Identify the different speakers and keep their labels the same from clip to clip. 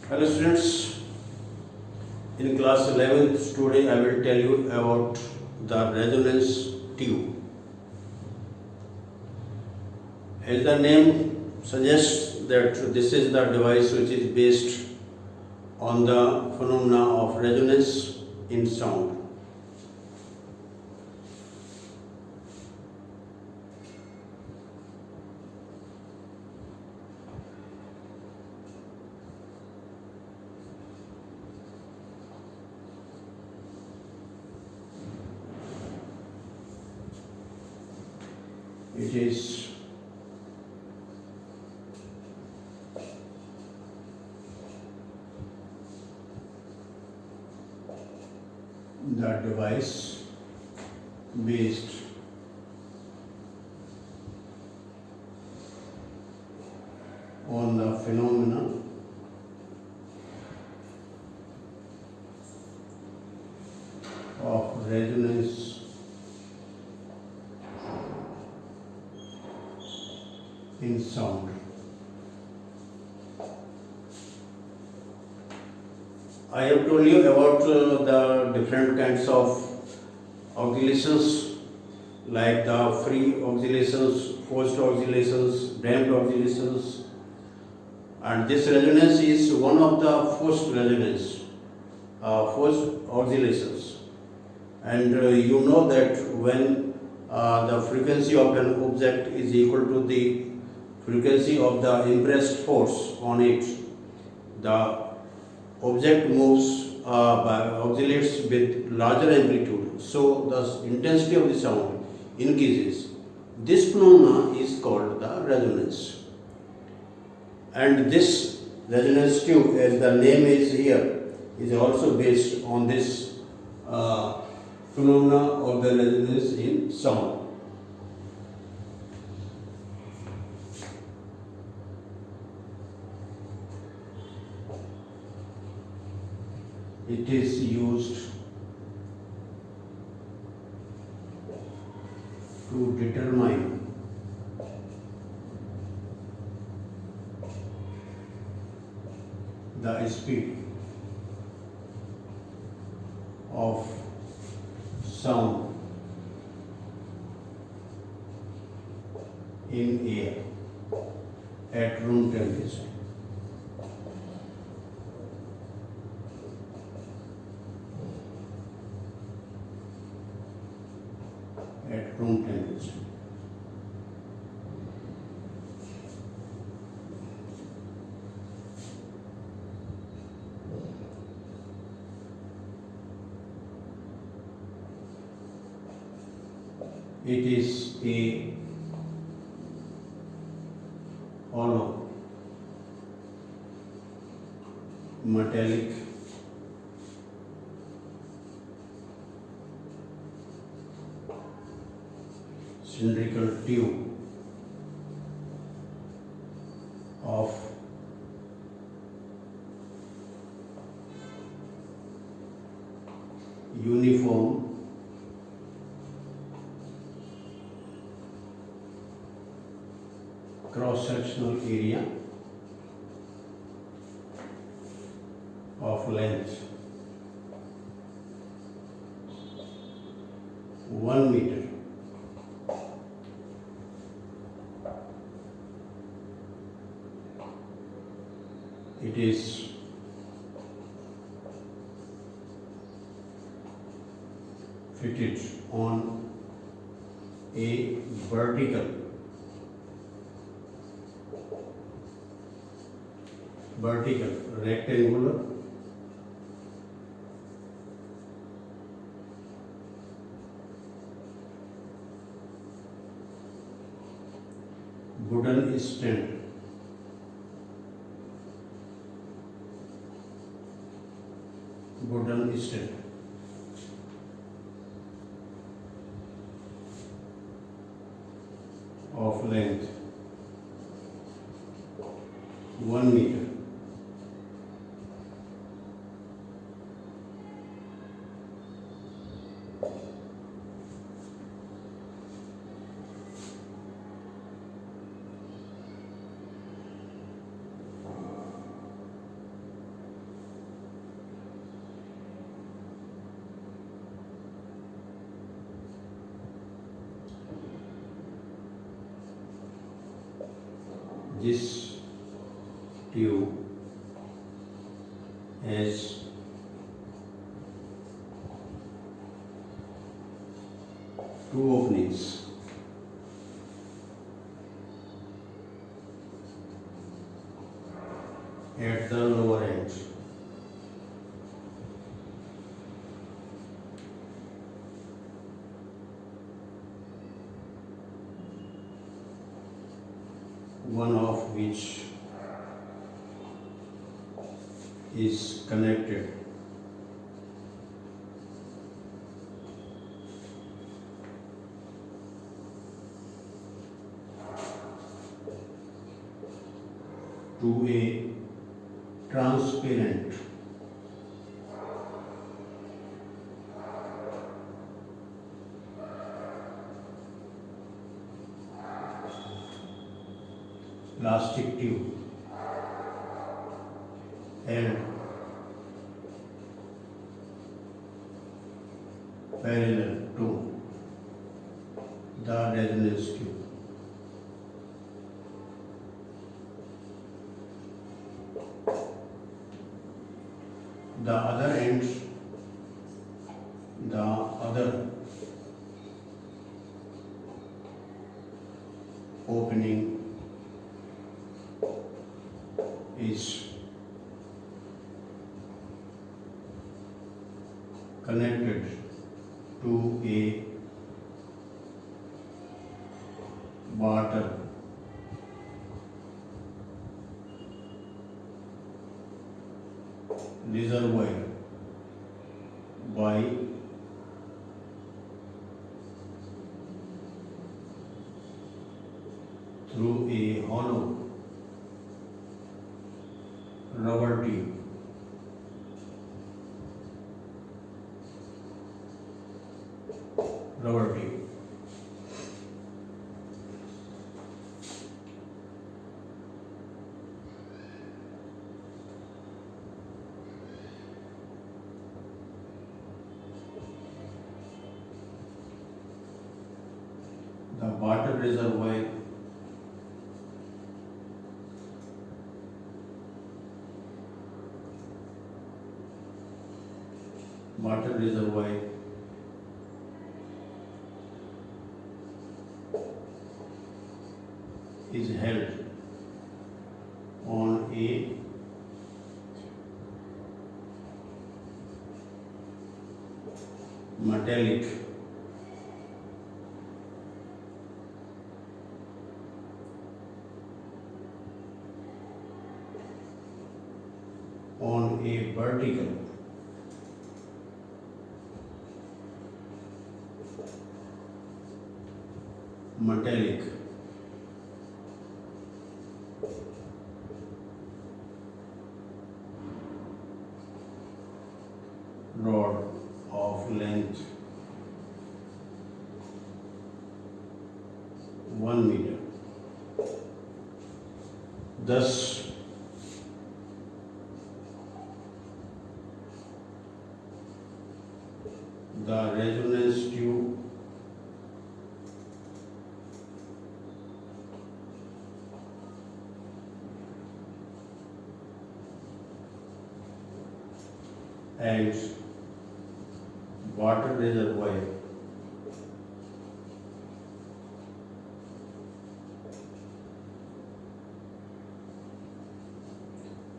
Speaker 1: Hello students, in class 11th today I will tell you about the resonance tube. As the name suggests that this is the device which is based on the phenomena of resonance in sound. It is the device based on the phenomena of resonance in sound. I have told you about the different kinds of oscillations like the free oscillations, forced oscillations, damped oscillations, and this resonance is one of the forced resonance, forced oscillations. And you know that when the frequency of an object is equal to the frequency of the impressed force on it, the object moves oscillates with larger amplitude, so the intensity of the sound increases. This phenomena is called the resonance. And this resonance tube, as the name is here, is also based on this phenomena of the resonance in sound. It is used to determine the speed of sound in air at room temperature. At room temperature. It is a hollow metallic cylindrical tube of uniform cross-sectional area of length 1 meter. It is fitted on a vertical rectangular wooden stand of length 1 meter. this tube has two openings. At the lower end. One of which is connected to a transparent plastic tube held parallel to the resonance tube. The other end, the other opening is connected to a water reservoir by through a hollow rubber tube. The water reservoir is held on a metallic vertical metallic rod of length 1 meter. Thus, the resonance tube and water reservoir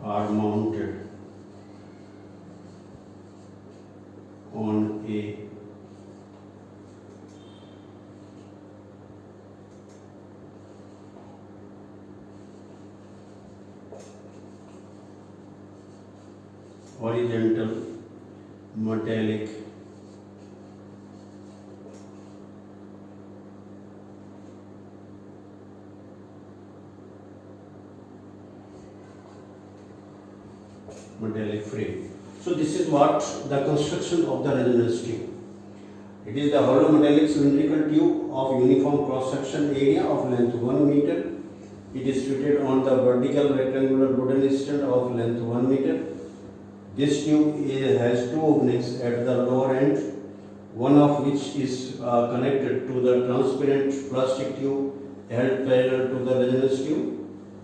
Speaker 1: are mounted on a horizontal metallic frame. So this is what the construction of the resonance tube. It is the hollow metallic cylindrical tube of uniform cross section area of length 1 meter. It is fitted on the vertical rectangular wooden stand of length 1 meter. This tube has two openings at the lower end, one of which is connected to the transparent plastic tube held parallel to the resonance tube.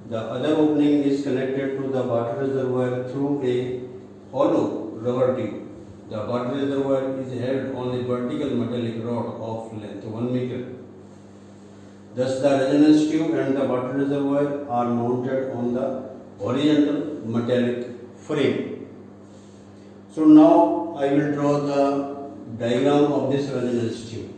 Speaker 1: The other opening is connected to the water reservoir through a hollow rubber tube. The water reservoir is held on a vertical metallic rod of length 1 meter. Thus, the resonance tube and the water reservoir are mounted on the horizontal metallic frame. So now I will draw the diagram of this resonance tube.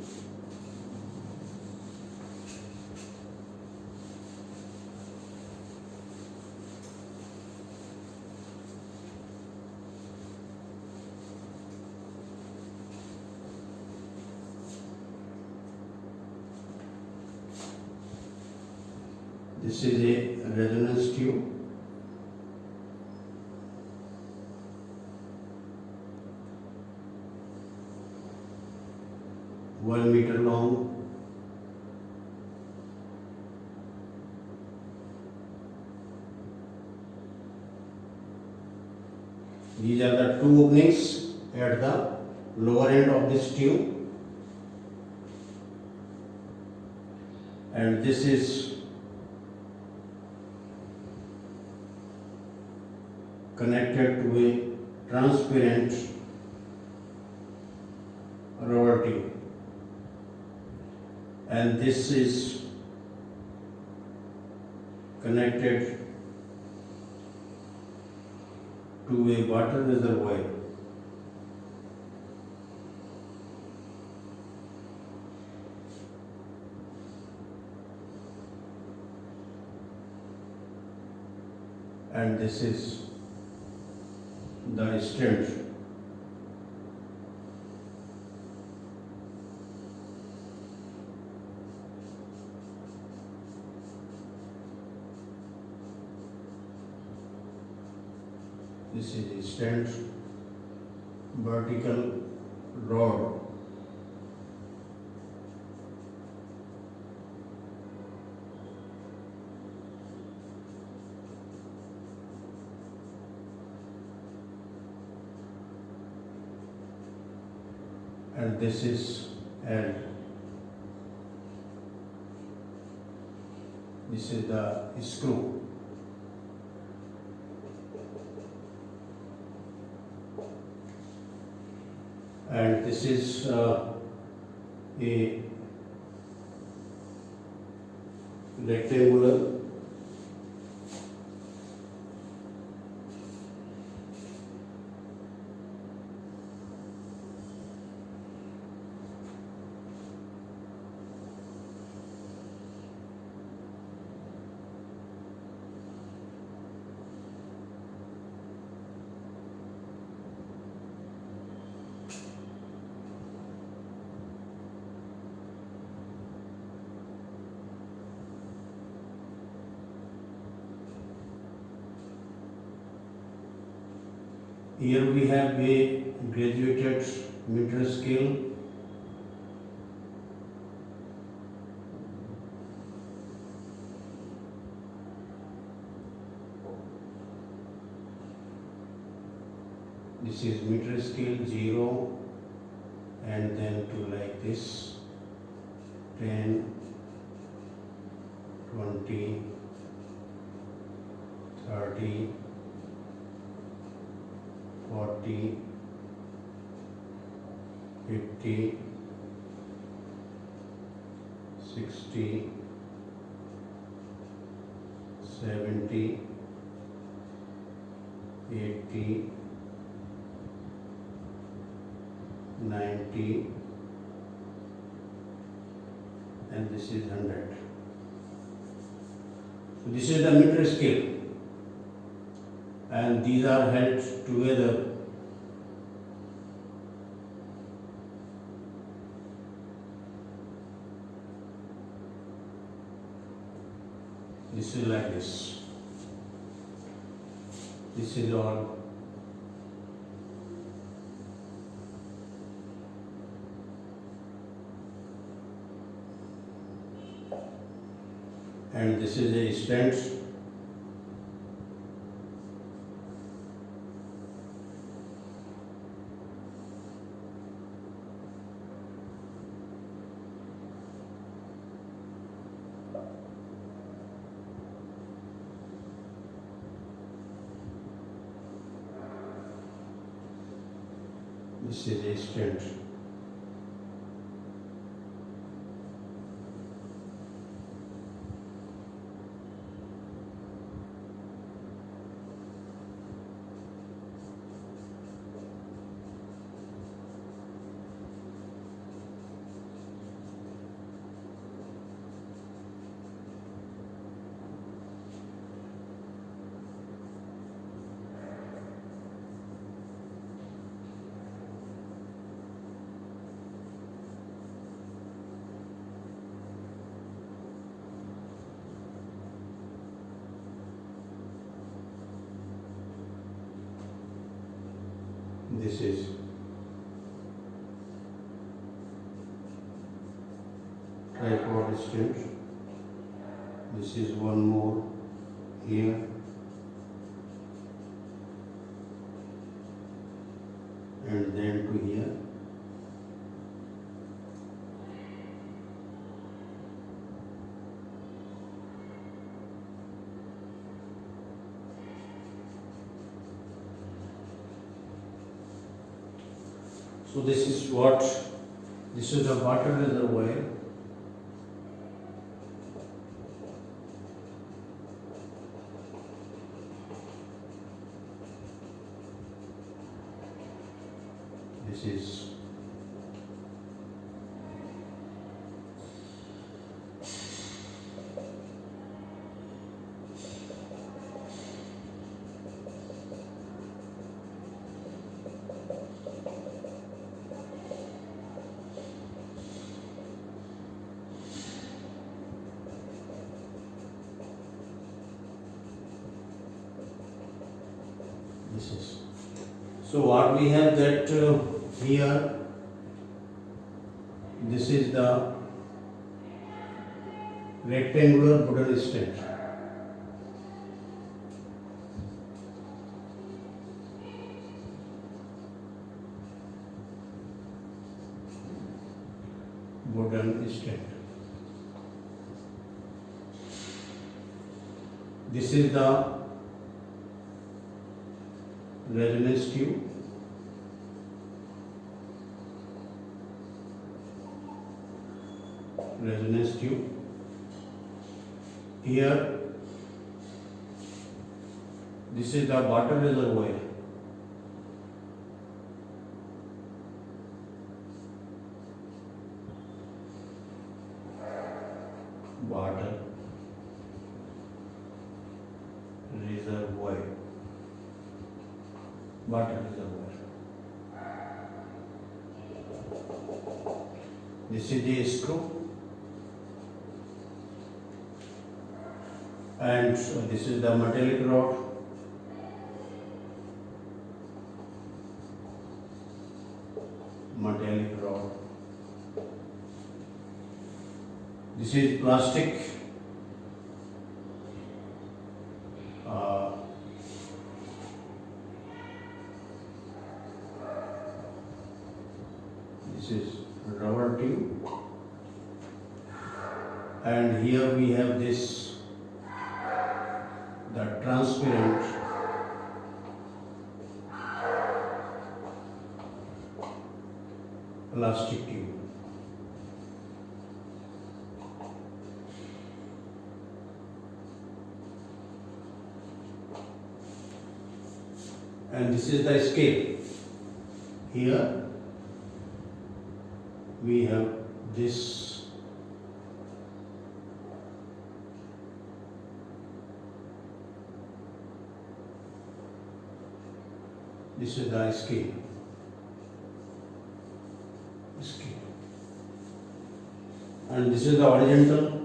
Speaker 1: This is a resonance tube. One meter long. These are the two openings at the lower end of this tube, and this is connected to a transparent rubber tube, and this is connected to a water reservoir. And this is the stent. This is a stent, vertical rod. And this is L. This is the screw. And this is a rectangular Here we have a graduated meter scale. This is meter scale 0 and then to like this 10, 20, 30, 40, 50, 60, 70, 80, 90, and this is 100. So this is the meter scale, and these are held together. This is like this. This is all. And this is a stent. This is a stent. This is tripod stent. This is one more here, and then to here. So this is the water reservoir. This is so what we have that here, this is the rectangular wooden stent. Wooden stent. This is the resonance tube. Resonance tube. Here, this is the water reservoir. Water reservoir. Water reservoir. This is the screw. And this is the metallic rod. Metallic rod. This is plastic. This is rubber tube. And here we have this, the transparent plastic tube. And this is the scale. Here we have this is the scale. And this is the horizontal.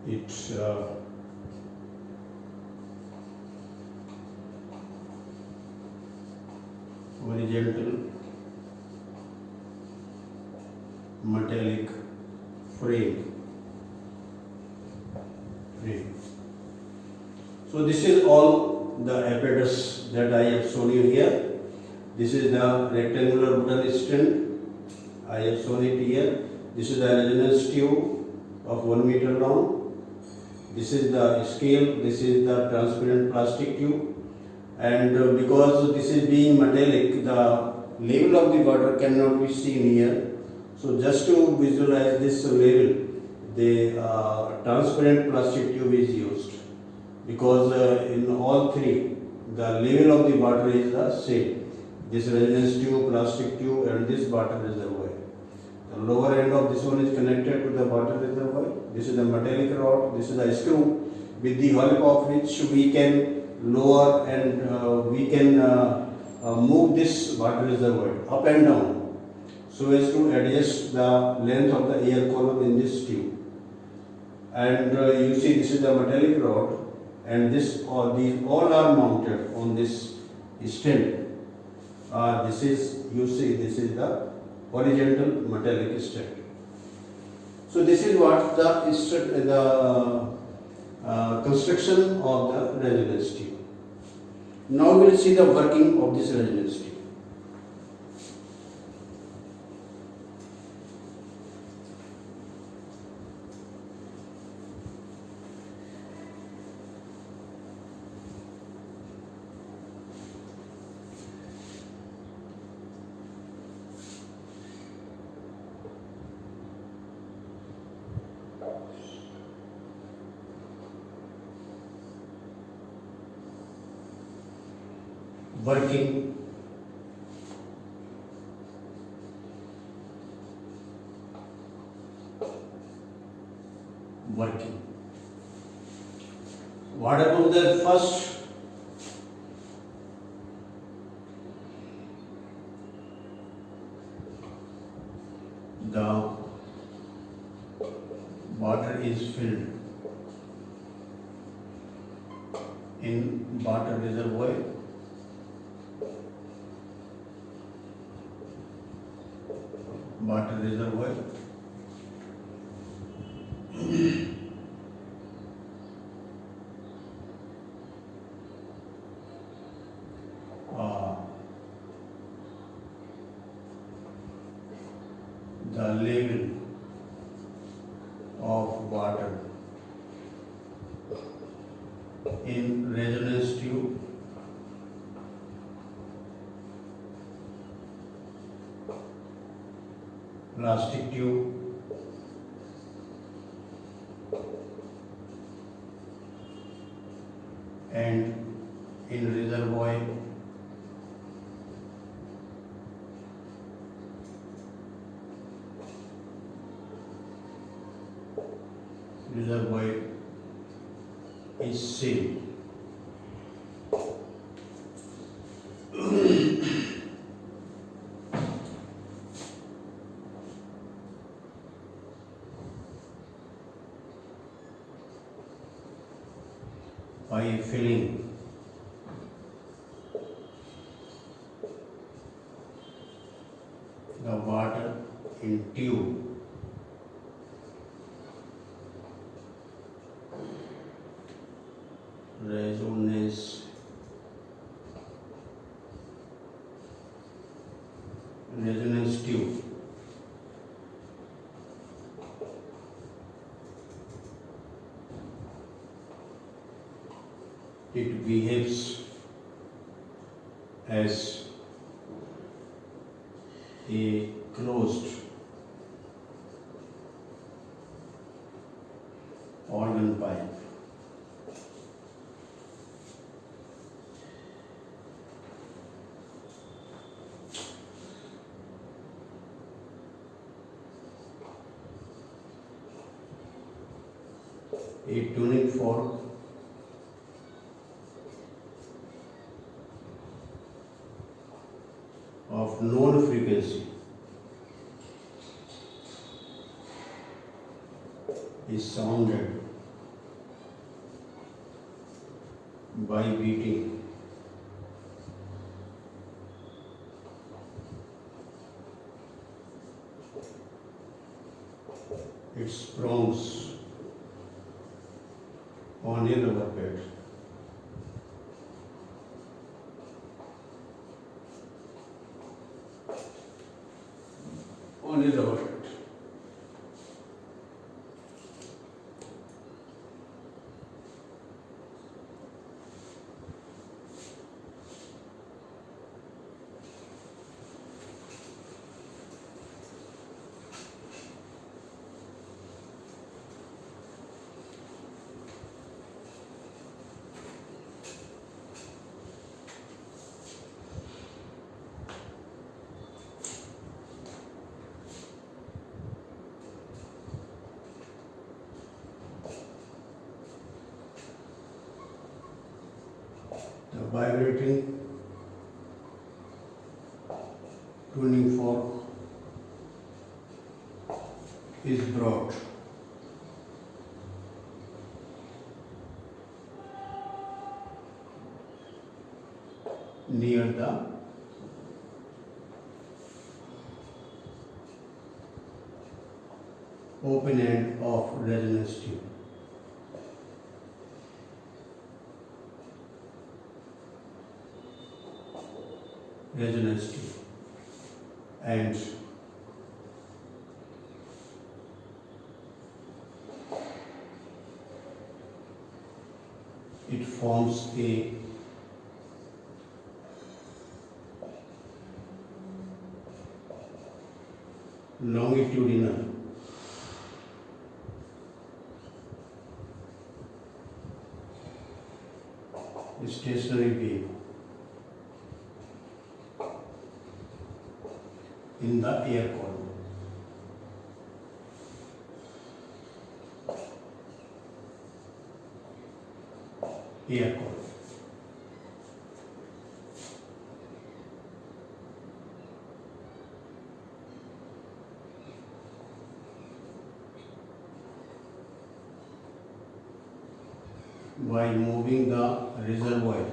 Speaker 1: It's horizontal metallic frame. So this is all the apparatus that I have shown you here. This is the rectangular wooden stent. I have shown it here. This is the resonance tube of 1 meter long. This is the scale, this is the transparent plastic tube, and because this is being metallic, the level of the water cannot be seen here. So just to visualize this level, the transparent plastic tube is used, because in all three the level of the water is the same. This resonance tube, plastic tube, and this water reservoir. The lower end of this one is connected to the water reservoir. This is the metallic rod. This is the screw with the help of which we can lower and we can move this water reservoir up and down so as to adjust the length of the air column in this tube. And you see, this is the metallic rod, and these all are mounted on this stand. This is, you see, this is the horizontal metallic stand. So this is what the construction of the resonance tube. Now we will see the working of this resonance tube. Working what about the first? The water is filled in water reservoir. Water reservoir. The level of water in resonance tube plastic tube and in reservoir is same. By filling the water in tube, resonance tube, it behaves as a closed organ pipe. A tuning fork of known frequency is sounded by beating its prongs on a rubber pad. On a rubber pad. vibrating tuning fork is brought near the open end of resonance tube. And it forms a longitudinal stationary wave in the air column. By moving the reservoir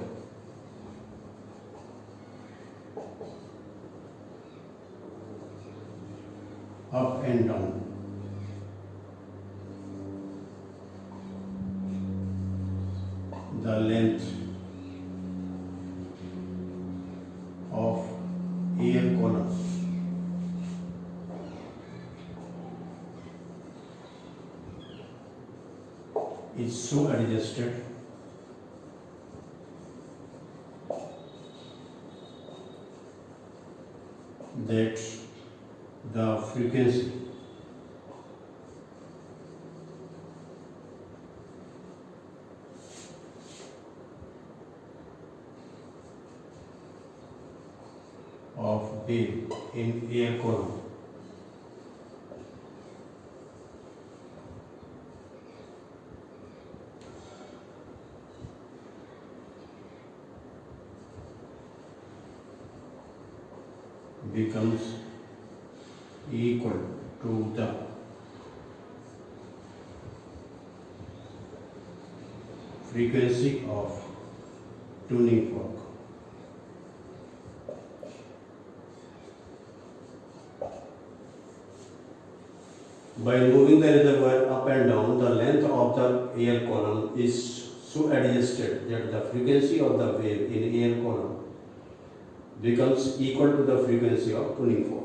Speaker 1: up and down, the length of air column is so adjusted that the frequency of wave in air column becomes equal to the frequency of tuning fork. By moving the reservoir up and down, the length of the air column is so adjusted that the frequency of the wave in air column becomes equal to the frequency of tuning fork.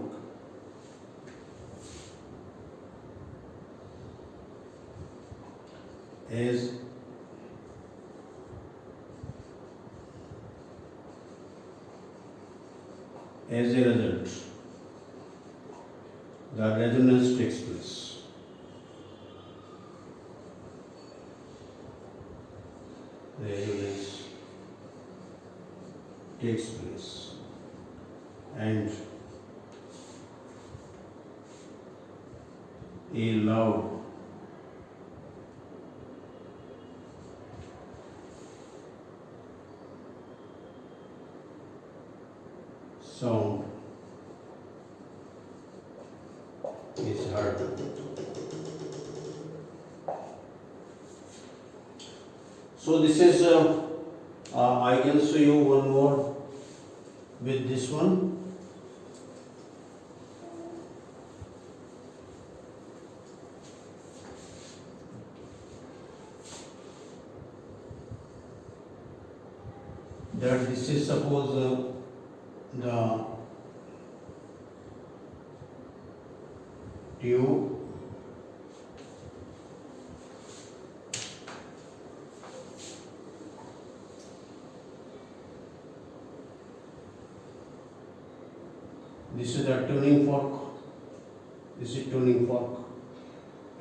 Speaker 1: As a result, the resonance takes place. And a loud sound is heard. So this is I can show you one more with this one. That this is suppose the tube this is the tuning fork, this is tuning fork,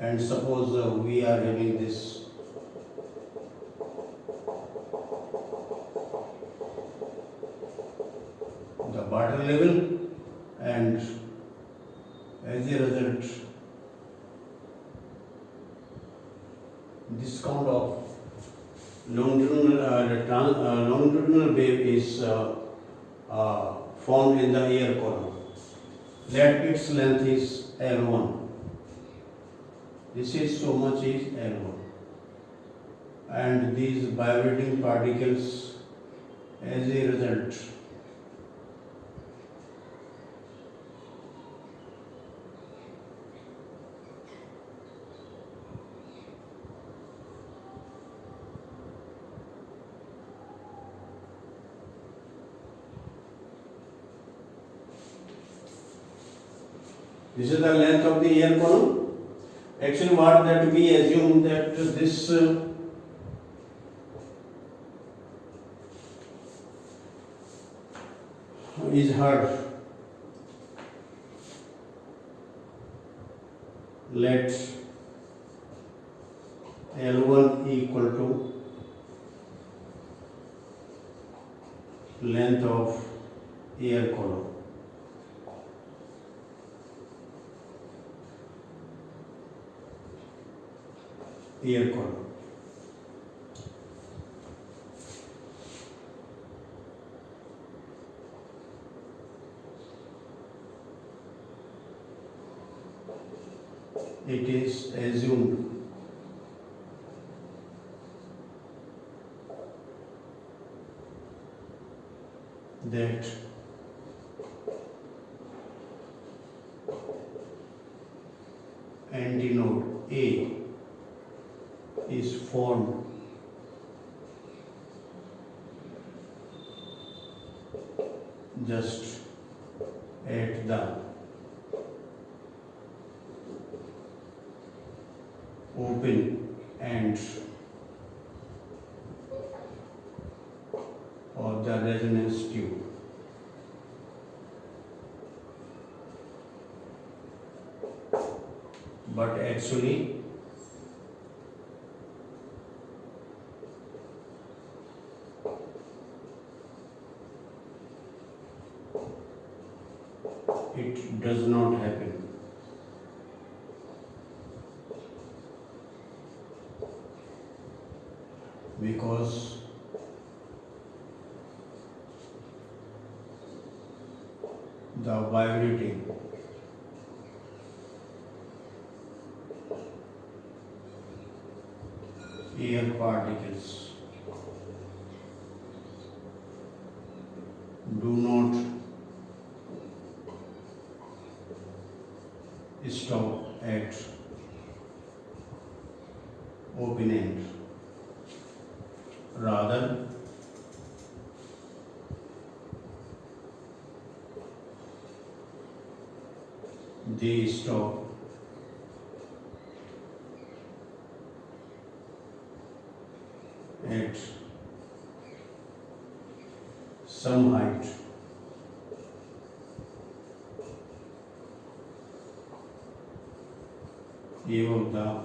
Speaker 1: and suppose we are having this the water level, and as a result this kind of longitudinal wave is formed in the air column. Let its length is L1. This is so much is L1. And these vibrating particles as a result this is the length of the air column. Actually, what that we assume that this is her. Let L1 equal to length of air column. Air column. It is assumed that antinode A is formed just at the open end of the resonance tube. But actually it does not happen. Because the vibrating air particles do not stop at open end. Rather, they stop at some height above the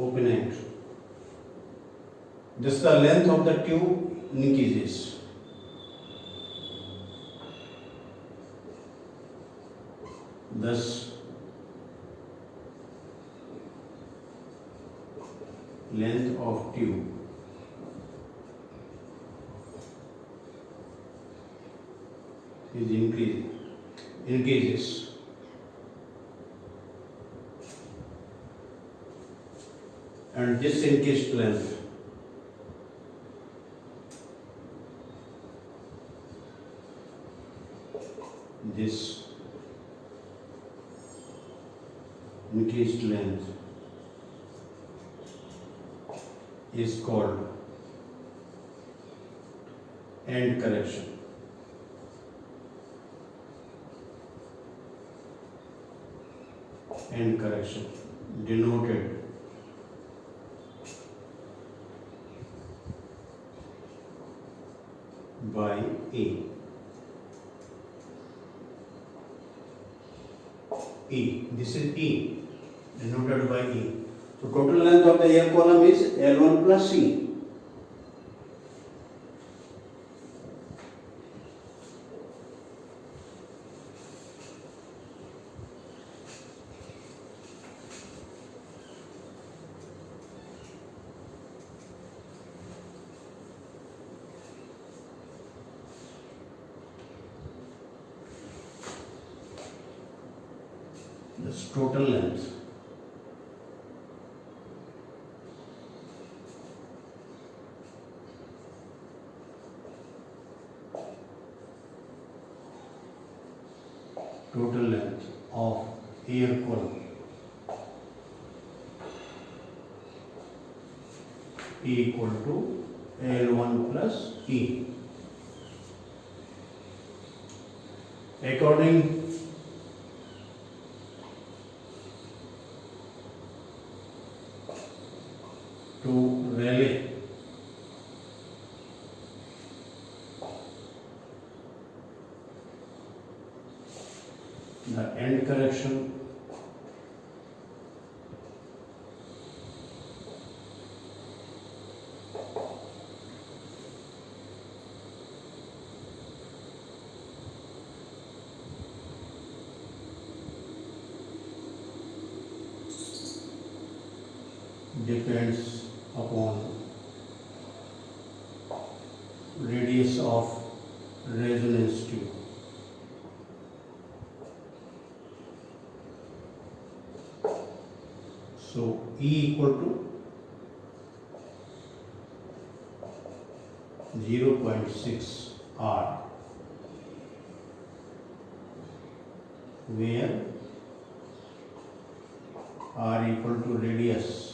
Speaker 1: open end. Thus the length of the tube increases. Thus length of tube is increases. And this increased length this increased length is called end correction. End correction denoted by A. E. This is E, denoted by E. So total length of the air column is L1 plus C. total length. Total length of air column equal to L1 plus E. According to Rayleigh, the end correction depends upon radius of resonance tube. So E equal to 0.6 R, where R equal to radius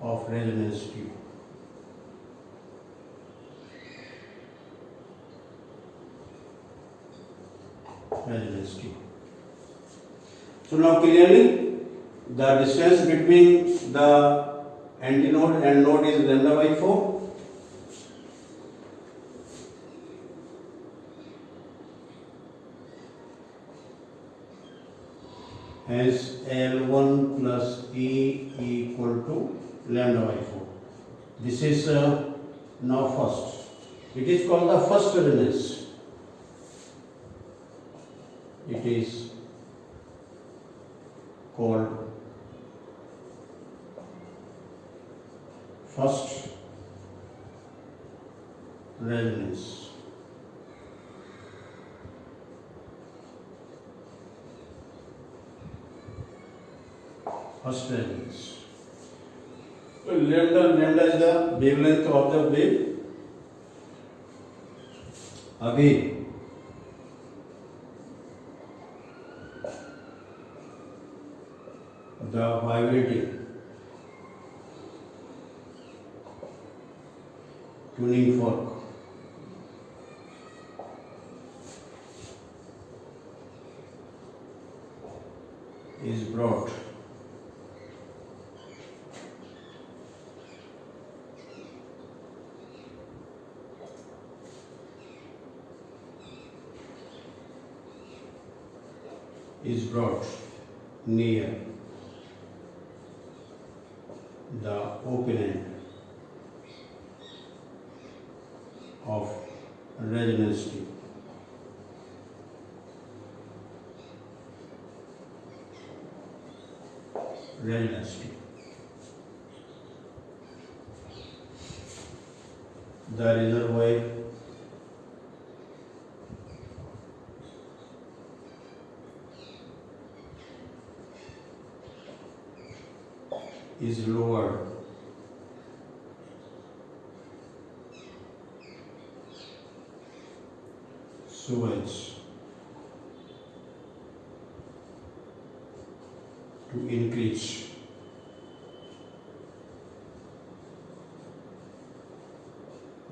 Speaker 1: of resonance tube. Resonance tube. So now clearly the distance between the antinode and node is lambda by 4. Hence L1 plus E equal to lambda by 4. This is now first. It is called the first resonance. It is called first resonance. First resonance. So lambda is the wavelength of the wave. Again, the vibrating tuning fork is brought near the open end of resonance tube. Resonance tube. The reservoir is lowered so as to increase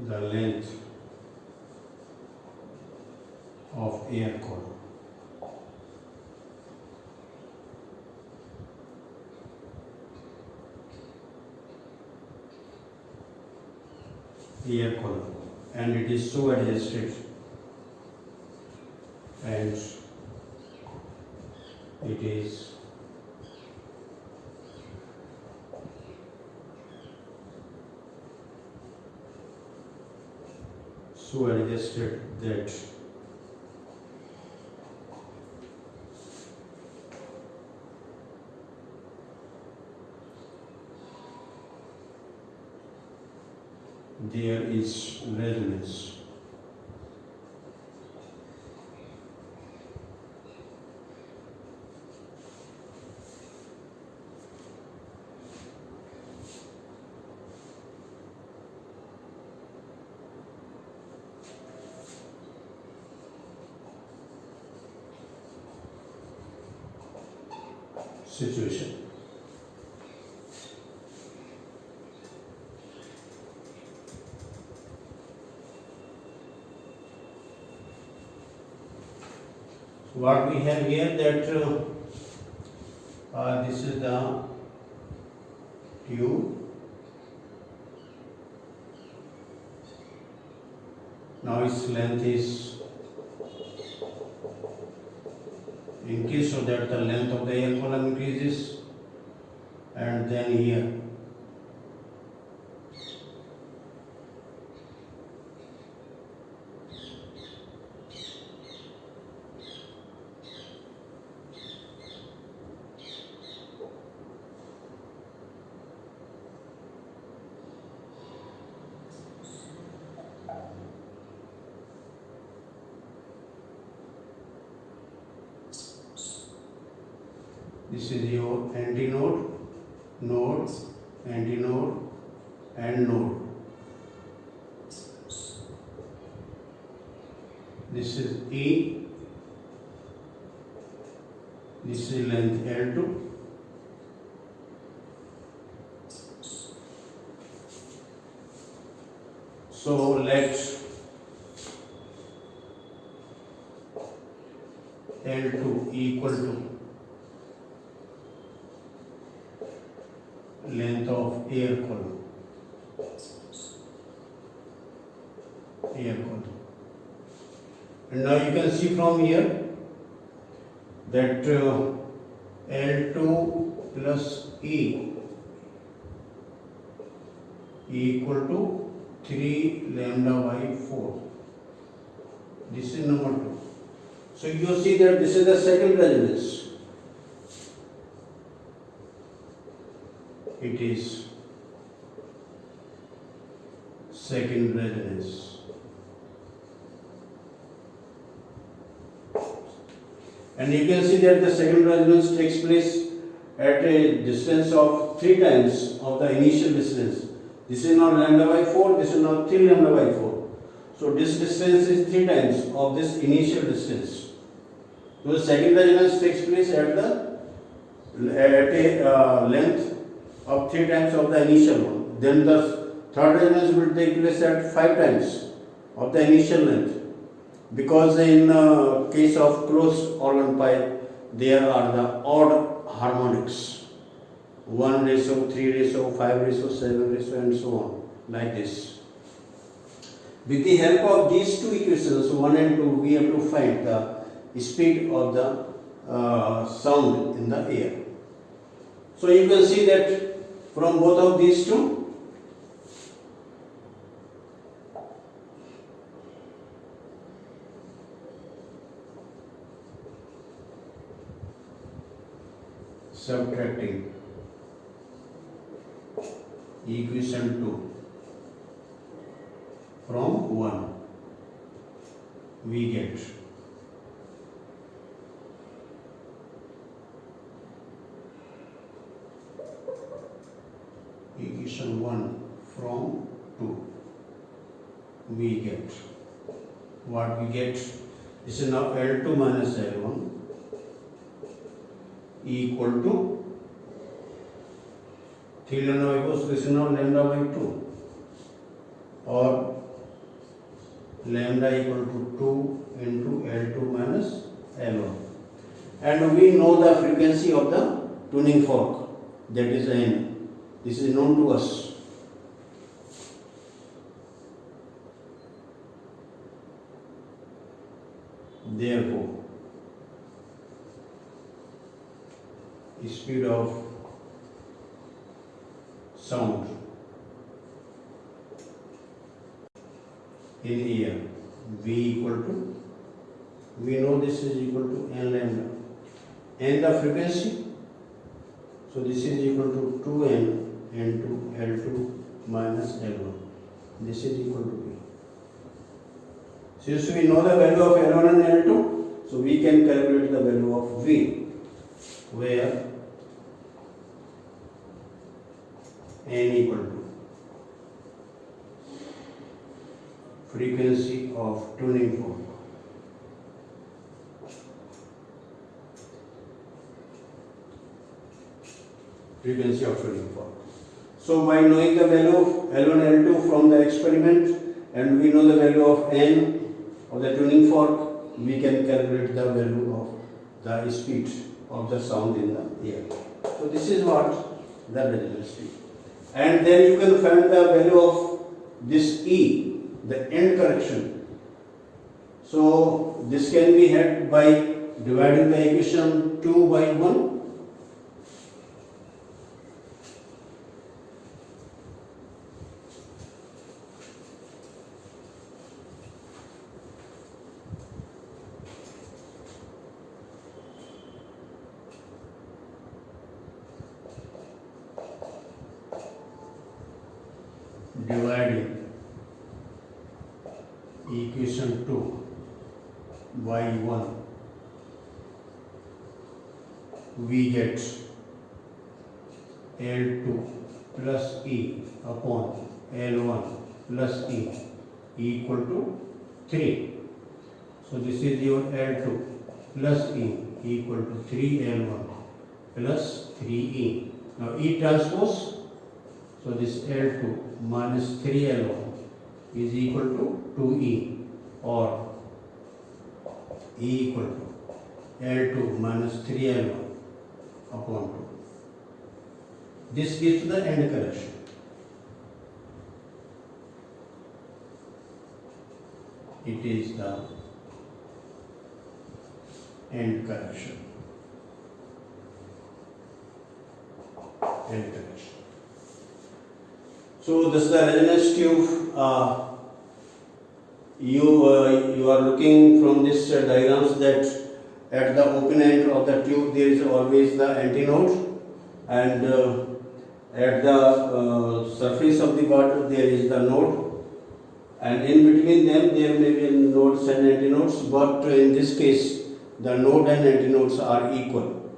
Speaker 1: the length of air column. Air column, and it is so adjusted and it is so adjusted that there is resonance. situation. What we have here that this is the tube. Now its length is increased so that the length of the air column increases, and then here this is your antinode, node, antinode and node. This is E, this is length L2. So let L2 equal to length of air column. And now you can see from here that L2 plus E equal to 3 lambda by 4. This is number 2. So you see that this is the second resonance. It is second resonance. And you can see that the second resonance takes place at a distance of 3 times of the initial distance. This is now lambda by 4, this is now 3 lambda by 4. So this distance is 3 times of this initial distance. So the second resonance takes place at a length of 3 times of the initial one. Then the third resonance will take place at 5 times of the initial length. Because in case of closed organ pipe, there are the odd harmonics. 1 ratio, 3 ratio, 5 ratio, 7 ratio and so on, like this. With the help of these two equations, 1 and 2, we have to find the speed of the sound in the air. So you can see that from both of these two, subtracting equation 2 from 1, we get equation 1 from 2, we get what we get. This is now L2 minus L1 equal to 3 lambda by 4, so this is now lambda by 2, or lambda equal to 2 into L2 minus L1. And we know the frequency of the tuning fork, that is N. This is known to us. Therefore, speed of sound in air V equal to, we know this is equal to N lambda. N the frequency, so this is equal to 2N into L2 minus L1. This is equal to V. Since we know the value of L1 and L2, so we can calculate the value of V, where N equal to frequency of tuning fork frequency of tuning fork. So by knowing the value of L1, L2 from the experiment, and we know the value of N of the tuning fork, we can calculate the value of the speed of the sound in the air. So this is what the resonance speed. And then you can find the value of this E, the end correction. So this can be had by dividing the equation 2 by 1. Dividing equation 2 by 1, we get L2 plus E upon L1 plus E equal to 3. So this is your L2 plus E equal to 3L1 plus 3E. Now E transpose, so this L2 minus 3L1 is equal to 2E, or E equal to L2 minus 3L1 upon 2. This gives the end correction. It is the end correction. End correction. So this is the resonance tube. You are looking from this diagrams that at the open end of the tube there is always the antinode, and at the surface of the water there is the node, and in between them there may be nodes and antinodes, but in this case the node and antinodes are equal.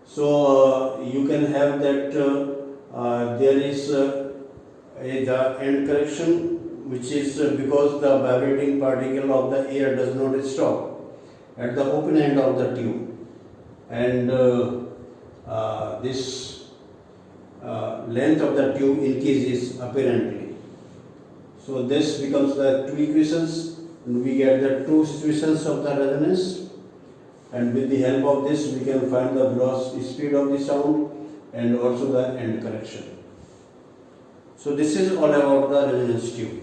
Speaker 1: So you can have that there is the end correction, which is because the vibrating particle of the air does not stop at the open end of the tube, and this length of the tube increases apparently. So this becomes the two equations, and we get the two situations of the resonance, and with the help of this we can find the velocity speed of the sound and also the end correction. So this is all about the resonance tube.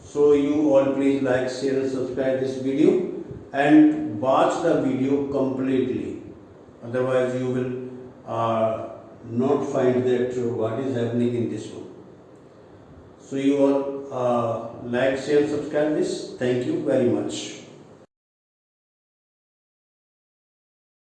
Speaker 1: So you all please like, share and subscribe this video and watch the video completely. Otherwise you will not find that what is happening in this one. So you all like, share and subscribe this. Thank you very much.